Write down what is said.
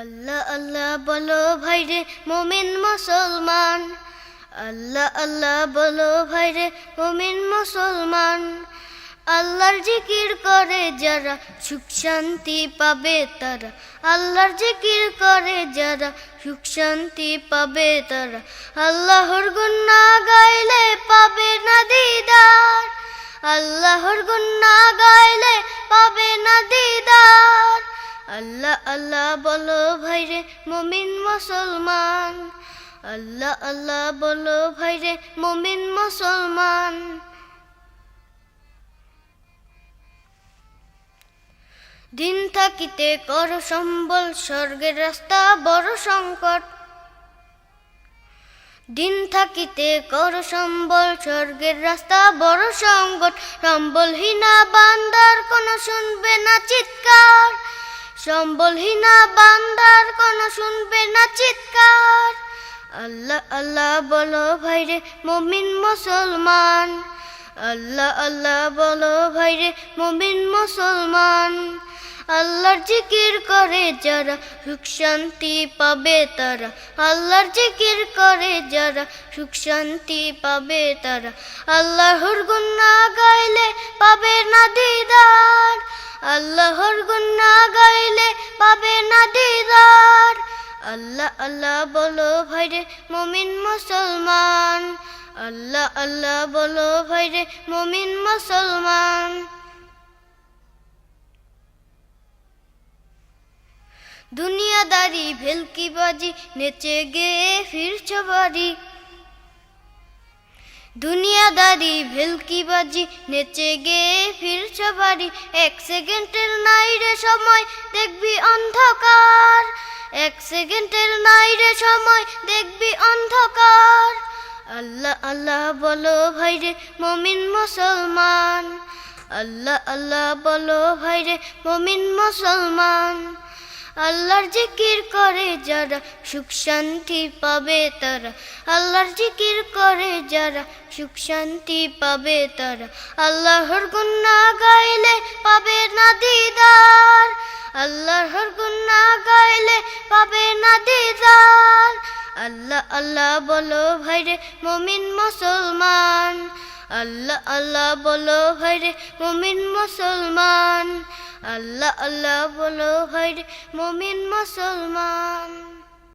আল্লাহ আল্লাহ বলো ভাইরে মুমিন মুসলমান, আল্লাহ আল্লাহ বলো ভাইরে মুমিন মুসলমান। আল্লাহর জিকির করে যারা সুখ শান্তি পাবে তারা, আল্লাহর জিকির করে যারা সুখ শান্তি পাবে তারা। আল্লাহর গুণ না গাইলে পাবে না দিদার, আল্লাহর গুণ না গাইলে পাবে না দিদার। আল্লাহ আল্লাহ বলো ভাইরে মুমিন মুসলমান, আল্লাহ আল্লাহ বলো ভাইরে মুমিন মুসলমান। দিন থাকিতে কর সম্বল, স্বর্গের রাস্তা বড় সংকট। দিন থাকিতে কর সম্বল, স্বর্গের রাস্তা বড় সংকট। সম্বলহীনা বান্দার কোন শুনবে না চিৎকার, সম্বলহীনা বান্দার কোন শুনবে না চিৎকার। আল্লাহ আল্লাহ বলো ভাইরে মুমিন মুসলমান, আল্লাহ আল্লাহ বলো ভাইরে মুমিন মুসলমান। আল্লাহর জিকির করে যারা সুখ শান্তি পাবে তারা, আল্লাহর জিকির করে যারা সুখ শান্তি পাবে তারা। আল্লাহর গুণ না গাইলে পাবে না দিদার, আল্লাহর গুণ না গাইলে পাবে না দিদার। আল্লাহ আল্লাহ বলো ভাইরে মুমিন মুসলমান, আল্লাহ আল্লাহ বলো ভাইরে মুমিন মুসলমান। দুনিয়াদারি ভেলকিবাজি নেচে গেয়ে ফিরছ বাড়ি, দুনিয়াদারি ভেলকিবাজি নেচে গেয়ে ফিরছ বাড়ি। এক সেকেন্ডের নাই রে সময় দেখবি অন্ধকার, এক সেকেন্ডের নাই রে সময় দেখবি অন্ধকার। আল্লাহ আল্লাহ বলো ভাইরে মুমিন মুসলমান, আল্লাহ আল্লাহ বলো ভাইরে মুমিন মুসলমান। আল্লাহর জিকির করে যারা সুখ শান্তি পাবে তারা, আল্লাহর জিকির করে যারা সুখ শান্তি পাবে তারা। আল্লাহর গুণ না গাইলে পাবে না দিদার, আল্লাহর গুণ না গাইলে পাবে না দিদার। আল্লাহ আল্লাহ বলো ভাইরে মুমিন মুসলমান, আল্লাহ আল্লাহ বলো ভাইরে মুমিন মুসলমান। আল্লাহ আল্লাহ বলো ভাইরে মুমিন মুসলমান।